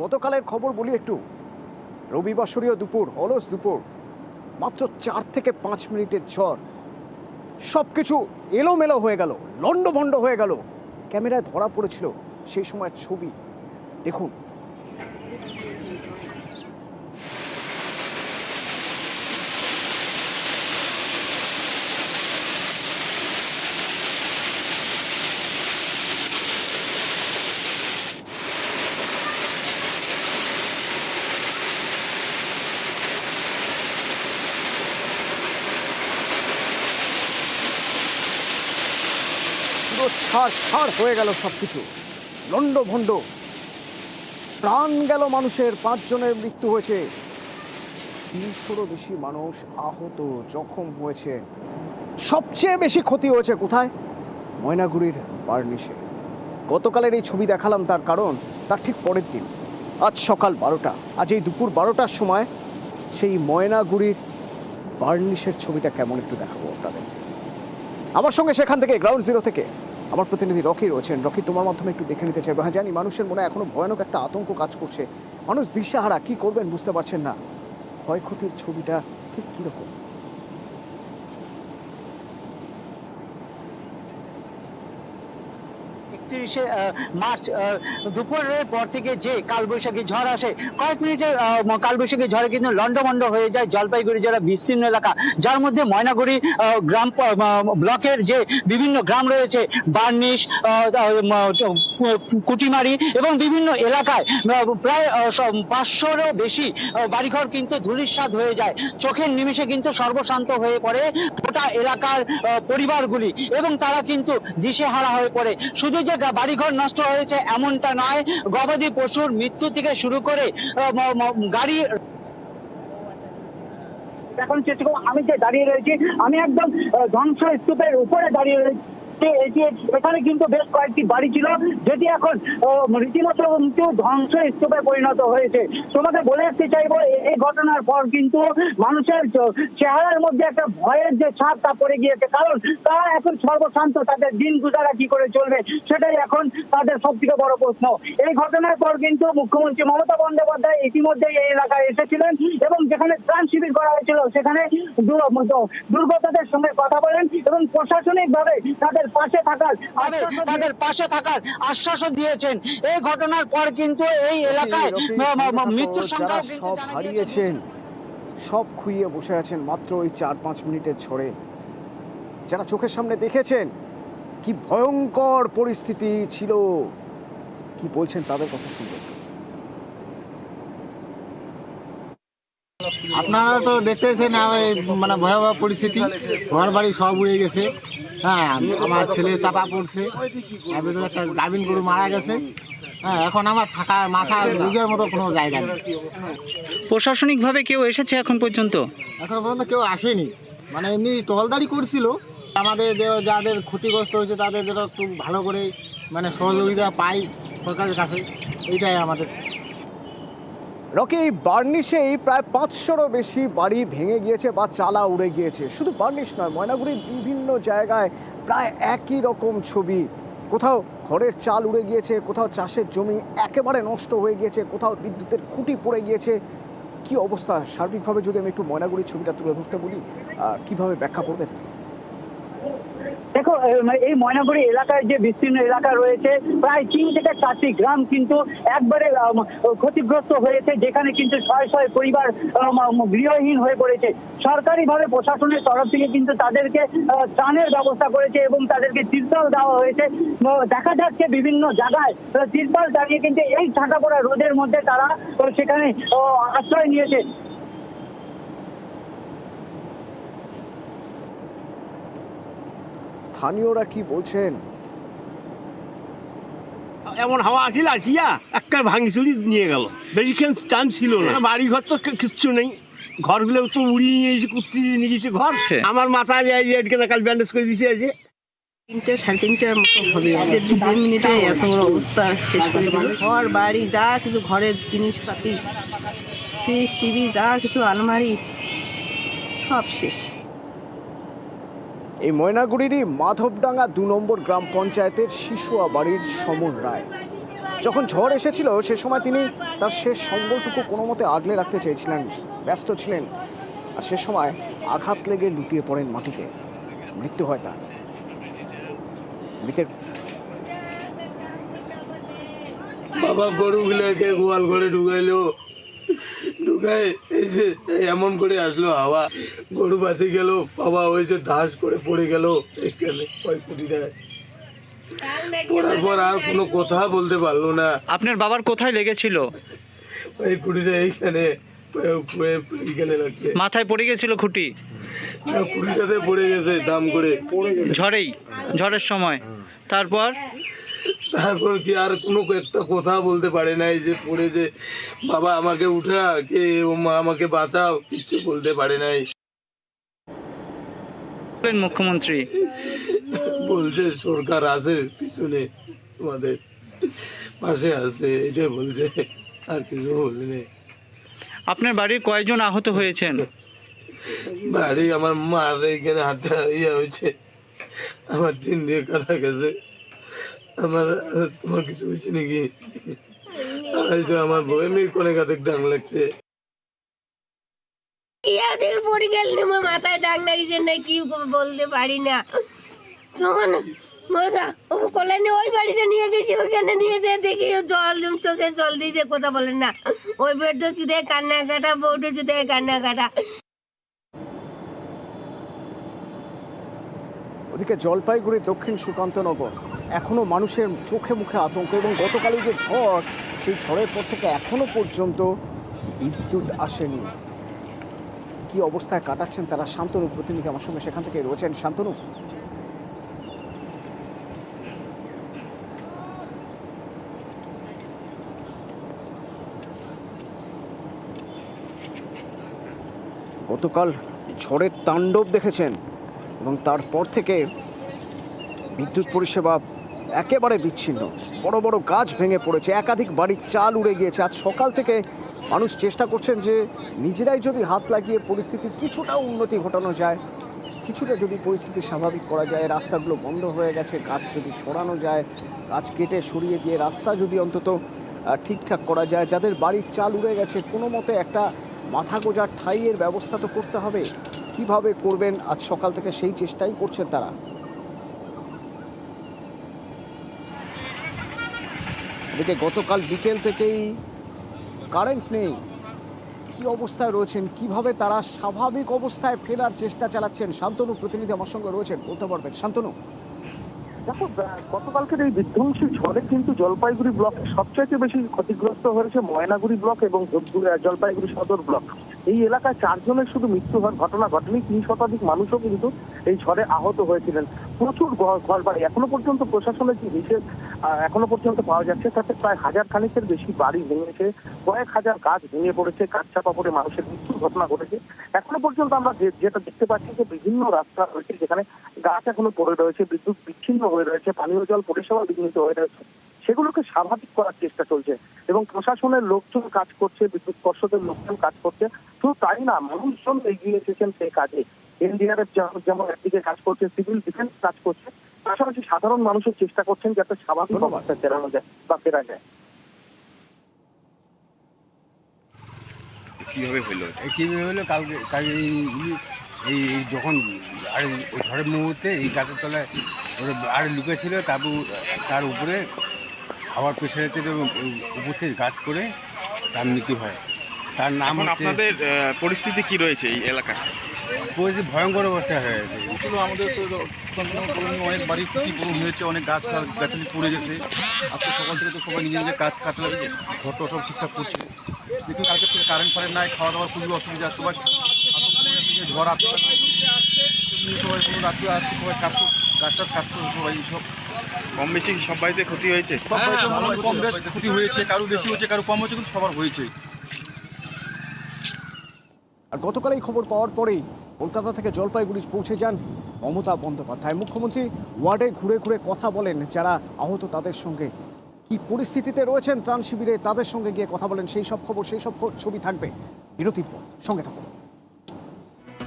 গতকালের খবর বলি একটু। রবিবাসরীয় দুপুর, অলস দুপুর, মাত্র 4 থেকে 5 মিনিটের ঝড়, সবকিছু এলোমেলো হয়ে গেল, লন্ডভন্ড হয়ে গেল। ক্যামেরায় ধরা পড়েছিল সেই সময়ের ছবি, দেখুন। ছাড় হয়ে গেল সবকিছু, লন্ডভন্ড, প্রাণ গেল মানুষের, 5 জনের মৃত্যু হয়েছে, 300-রও বেশি মানুষ আহত, জখম হয়েছে। সবচেয়ে বেশি ক্ষতি হয়েছে কোথায়? ময়নাগুড়ির বার্নিশে। গতকালের এই ছবি দেখালাম তার কারণ তার ঠিক পরের দিন, আজ সকাল 12টা, আজ এই দুপুর 12টার সময় সেই ময়নাগুড়ির বার্নিশের ছবিটা কেমন একটু দেখাবো আপনাদের। আমার সঙ্গে সেখান থেকে গ্রাউন্ড জিরো থেকে আমার প্রতিনিধি রকি রয়েছেন। রকি, তোমার মাধ্যমে একটু দেখে নিতে চাইবো। হ্যাঁ, জানি মানুষের মনে এখনো ভয়ানক একটা আতঙ্ক কাজ করছে, মানুষ দিশাহারা, কি করবেন বুঝতে পারছেন না। ক্ষয়ক্ষতির ছবিটা ঠিক কিরকম? মার্চ দুপুরের পর থেকে যে কালবৈশাখী ঝড় আসে, কয়েক মিনিটের কালবৈশাখী ঝড়ে কিন্তু লন্ডভন্ড হয়ে যায় জলপাইগুড়ি জেলার বিস্তীর্ণ এলাকা, যার মধ্যে ময়নাগুড়ি গ্রাম ব্লকের যে বিভিন্ন গ্রাম রয়েছে, বার্নিশ, কুটিমারি এবং বিভিন্ন এলাকায় প্রায় 500-রও বেশি বাড়িঘর কিন্তু ধূলিসাৎ হয়ে যায়। চোখের নিমেষে কিন্তু সর্বশান্ত হয়ে পড়ে গোটা এলাকার পরিবারগুলি এবং তারা কিন্তু দিশেহারা হয়ে পড়ে। শুধু যে বাড়িঘর নষ্ট হয়েছে এমনটা নয়, গবাদি পশুর মৃত্যু থেকে শুরু করে গাড়ি। এখন আমি যে দাঁড়িয়ে রয়েছি, আমি একদম ধ্বংসস্তূপের উপরে দাঁড়িয়ে রয়েছি। এখানে কিন্তু বেশ কয়েকটি বাড়ি ছিল, যেটি এখন রীতিমতো কিন্তু ধ্বংসস্তূপে পরিণত হয়েছে। তোমাকে বলে আসতে চাইবো, এই ঘটনার পর কিন্তু মানুষের চেহারার মধ্যে একটা ভয়ের যে ছাপ তা পড়ে গিয়েছে, কারণ তারা এখন সর্বশান্ত, তাদের দিন গুজারা কি করে চলবে সেটাই এখন তাদের সব থেকে বড় প্রশ্ন। এই ঘটনার পর কিন্তু মুখ্যমন্ত্রী মমতা বন্দ্যোপাধ্যায় ইতিমধ্যেই এই এলাকায় এসেছিলেন এবং যেখানে ত্রাণ শিবির করা হয়েছিল সেখানে দুর্গতদের সঙ্গে কথা বলেন এবং প্রশাসনিকভাবে তাদের পাশে থাকার আশ্বাসও দিয়েছেন। এই ঘটনার পর কিন্তু এই এলাকায় মৃত্যুর সংখ্যা সব হারিয়েছেন, সব খুইয়ে বসে আছেন মাত্র ওই 4-5 মিনিটের ঝড়ে। যারা চোখের সামনে দেখেছেন কি ভয়ঙ্কর পরিস্থিতি ছিল, কি বলছেন তাদের কথা শুনবো। আপনারা তো দেখতেছেন মানে ভয়াবহ পরিস্থিতি, ঘর বাড়ি সব উড়ে গেছে। হ্যাঁ, আমার ছেলে চাপা পড়ছে, একটা গাভিন গরু মারা গেছে। হ্যাঁ, এখন আমার থাকার মাথা বুঝার মতো কোনো জায়গা নেই। প্রশাসনিকভাবে কেউ এসেছে এখন পর্যন্ত? এখনো পর্যন্ত কেউ আসেনি, মানে এমনি টহলদারি করছিল। আমাদের যাদের ক্ষতিগ্রস্ত হয়েছে তাদের যেন একটু ভালো করে মানে সহযোগিতা পাই সরকারের কাছে, এইটাই আমাদের। রকি, বার্নিশেই প্রায় 500-রও বেশি বাড়ি ভেঙে গিয়েছে বা চালা উড়ে গিয়েছে। শুধু বার্নিশ নয়, ময়নাগুড়ির বিভিন্ন জায়গায় প্রায় একই রকম ছবি। কোথাও ঘরের চাল উড়ে গিয়েছে, কোথাও চাষের জমি একেবারে নষ্ট হয়ে গিয়েছে, কোথাও বিদ্যুতের খুঁটি পড়ে গিয়েছে। কি অবস্থা সার্বিকভাবে, যদি আমি একটু ময়নাগুড়ির ছবিটা তুলে ধরতে বলি, কিভাবে ব্যাখ্যা করবে তুমি? দেখো, এই ময়নাগুড়ি এলাকায় যে বিস্তীর্ণ এলাকা রয়েছে, প্রায় 3 থেকে 4টি গ্রাম কিন্তু একবারে ক্ষতিগ্রস্ত হয়েছে, যেখানে কিন্তু শয়ে শয়ে পরিবার গৃহহীন হয়ে পড়েছে। সরকারিভাবে প্রশাসনের তরফ থেকে কিন্তু তাদেরকে ত্রাণের ব্যবস্থা করেছে এবং তাদেরকে তিরপাল দেওয়া হয়েছে। দেখা যাচ্ছে বিভিন্ন জায়গায় তিরপাল দাঁড়িয়ে কিন্তু এই ঠান্ডা পড়া রোদের মধ্যে তারা সেখানে আশ্রয় নিয়েছে। স্থানীয়রা কি বলছেন? এমন হাওয়া আসিয়া একটা ভাঙি নিয়ে গেল, বেশিক্ষণ চান্স ছিল না। বাড়ি ঘর তো কিচ্ছু নেই, ঘরগুলো তো উড়িয়ে নিয়ে এসে কুত্তি নিয়ে গেছে ঘর। আমার মাথায় কাল ব্যান্ডেজ করে দিয়েছে। 3টে 3:30টার মতো হবে, 2 মিনিটে এত বড় অবস্থা শেষ করে দিল। ঘর বাড়ি যা কিছু, ঘরের জিনিসপাতি, ফ্রিজ, টিভি, যা কিছু, আলমারি, সব শেষ। এই ময়নাগুড়িরই মাধবডাঙ্গা 2 নম্বর গ্রাম পঞ্চায়েতের শিশুয়া বাড়ির সমর রায়। যখন ঝড় এসেছিল সে সময় তিনি তার শেষ সম্বলটুকু কোনো মতে আগলে রাখতে চেয়েছিলেন, ব্যস্ত ছিলেন। আর সে সময় আঘাত লেগে লুটিয়ে পড়েন মাটিতে, মৃত্যু হয় তার। মৃতের বাবা গরুগুলোকে গোয়াল ঘরে ঢুকাইলো, ঢুকাই এই যে এমন করে আসলো হাওয়া, গরু বাঁচে গেল, বাবা ওই যে ধাস করে পড়ে গেল এখানে ওই কুটিটায়। পড়ার পর আর কোনো কথা বলতে পারলো না। আপনার বাবার কোথায় লেগেছিল? ওই কুটিটা এইখানে এইখানে লাগছে, মাথায় পড়ে গেছিল খুঁটি? কুটিটাতে পড়ে গেছে দাম করে। ঝড়ের সময়। তারপর কি আর কোনো একটা কথা বলতে পারে নাই, যে পড়ে যে বাবা আমাকে উঠা, কে আমাকে বাঁচাও, কিচ্ছু বলতে পারে নাই। মুখ্যমন্ত্রী বলছে সরকার আছে পিছনে, তোমাদের পাশে আছে, এটাই বলছে, আর কিছু বলেনি। আপনার বাড়ির কয়জন আহত হয়েছেন? বাড়ি আমার মার এইখানে হাতটা ইয়ে হয়েছে, আমার 3 দিয়ে কাটা গেছে। তোমার কিছু হয়েছে নাকি? এই তো আমার বই মেয়ে কোনে কাতে ডাং লাগছে। ইয়াদের পড়ে গেল মাথায় ডাক লাগিয়েছে না, কি বলতে পারি না। তখন কল্যাণী ওই বাড়িতে নিয়ে গেছি, ওইখানে নিয়ে যেয়ে দেখি জল চোখে জল দিয়েছে, কথা বলেন না। ওই বেডটা চুদে কান্না কাটা, বউটা চুদে কান্না কাটা। ওদিকে জলপাইগুড়ি দক্ষিণ সুকান্তনগর এখনো মানুষের চোখে মুখে আতঙ্ক, এবং গতকালই যে ঝড়, সেই ঝড়ের পর থেকে এখনো পর্যন্ত বিদ্যুৎ আসেনি। কি অবস্থায় কাটাচ্ছেন তারা? শান্তনু প্রতিনিধি আমার সঙ্গে সেখান থেকে রয়েছেন। শান্তনু, গতকাল ঝড়ের তাণ্ডব দেখেছেন এবং তারপর থেকে বিদ্যুৎ পরিষেবা একেবারে বিচ্ছিন্ন। বড় বড় গাছ ভেঙে পড়েছে, একাধিক বাড়ির চাল উড়ে গিয়েছে। আজ সকাল থেকে মানুষ চেষ্টা করছেন যে নিজেরাই যদি হাত লাগিয়ে পরিস্থিতির কিছুটা উন্নতি ঘটানো যায়, কিছুটা যদি পরিস্থিতি স্বাভাবিক করা যায়। রাস্তাগুলো বন্ধ হয়ে গেছে, গাছ যদি সরানো যায়, গাছ কেটে সরিয়ে দিয়ে রাস্তা যদি অন্তত ঠিকঠাক করা যায়। যাদের বাড়ির চাল উড়ে গেছে, কোনো মতে একটা মাথা গোজার ঠাঁইয়ের ব্যবস্থা তো করতে হবে। কিভাবে করবেন, আজ সকাল থেকে সেই চেষ্টাই করছেন তারা। এদিকে গতকাল বিকেল থেকেই কারেন্ট নেই। কি অবস্থায় রয়েছেন, কিভাবে তারা স্বাভাবিক অবস্থায় ফেরার চেষ্টা চালাচ্ছেন? শান্তনু প্রতিনিধি আমার সঙ্গে রয়েছেন, বলতে পারবেন। শান্তনু, দেখো, গতকালকের এই বিধ্বংসী ঝড়ে কিন্তু জলপাইগুড়ি ব্লকে সবচাইতে বেশি ক্ষতিগ্রস্ত হয়েছে ময়নাগুড়ি ব্লক এবং জলপাইগুড়ি সদর ব্লক। এই এলাকায় 4 জনের শুধু মৃত্যু হওয়ার ঘটনা ঘটেনি, 3 শতাধিক মানুষও কিন্তু এই ঝড়ে আহত হয়েছিলেন। প্রচুর ঘরবাড়ি, এখনো পর্যন্ত প্রশাসনের যে হিসেব এখনো পর্যন্ত পাওয়া যাচ্ছে, তাতে প্রায় 1000 খানেকের বেশি বাড়ি ভেঙেছে, কয়েক হাজার গাছ ভেঙে পড়েছে, গাছ চাপা পড়ে মানুষের মৃত্যুর ঘটনা ঘটেছে। এখনো পর্যন্ত আমরা যেটা দেখতে পাচ্ছি যে বিভিন্ন রাস্তা রয়েছে যেখানে গাছ এখনো পড়ে রয়েছে, বিদ্যুৎ বিচ্ছিন্ন হয়ে রয়েছে, পানীয় জল পরিষেবা বিঘ্নিত হয়ে রয়েছে। সেগুলোকে স্বাভাবিক করার চেষ্টা চলছে এবং প্রশাসনের লোকজন কাজ করছে, বিদ্যুৎ পর্ষদের লোকজন কাজ করছে। শুধু তাই না, মানুষজন এগিয়ে এসেছেন সেই কাজে। এনডিআরএফ যেমন একদিকে কাজ করছে, সিভিল ডিফেন্স কাজ করছে, পাশাপাশি সাধারণ মানুষের চেষ্টা করছেন যাতে স্বাভাবিক অবস্থায় ফেরানো যায় বা ফেরা যায়। কিভাবে হলো কালকে এই যখন আর ওই ঝড়ের মুহূর্তে এই গাছের তলায় ওরা আর লুকেছিল, তার উপরে হাওয়ার প্রেশারেতে উপর থেকে গাছ করে তার মৃত্যু হয়। তার নাম হচ্ছে। আপনাদের পরিস্থিতি কি রয়েছে এই এলাকায়? পরিস্থিতি ভয়ঙ্কর অবস্থা হয়ে গেছে। আমাদের তো অনেক বাড়ি ক্ষতিপূরণ হয়েছে, অনেক গাছালি পড়ে গেছে। আজকে সকাল থেকে তো সবাই নিজের কাজ কাটতে লাগে, ঘরটা সব ঠিকঠাক করছে। দেখুন কালকে থেকে কারেন্ট ফারেন্ট নাই, খাওয়া দাওয়ার খুবই অসুবিধা। সবাই ঝড় আসছে, সবাই কোনো রাত্রে আসছে, সবাই কাটতো, গাছ টাছ কাটতো, সবাই সব কম বেশি সব বাড়িতে ক্ষতি হয়েছে। সব বাড়িতে কম বেশ ক্ষতি হয়েছে, কারো বেশি হয়েছে, কারো কম হয়েছে, কিন্তু সবার হয়েছে। আর গতকাল এই খবর পাওয়ার পরেই কলকাতা থেকে জলপাইগুড়ি পৌঁছে যান মমতা বন্দ্যোপাধ্যায়। মুখ্যমন্ত্রী ওয়ার্ডে ঘুরে ঘুরে কথা বলেন যারা আহত তাদের সঙ্গে, কি পরিস্থিতিতে রয়েছেন ত্রাণ শিবিরে তাদের সঙ্গে গিয়ে কথা বলেন। সেই সব খবর, সেই সব ছবি থাকবে বিরতির পর, সঙ্গে থাকুন।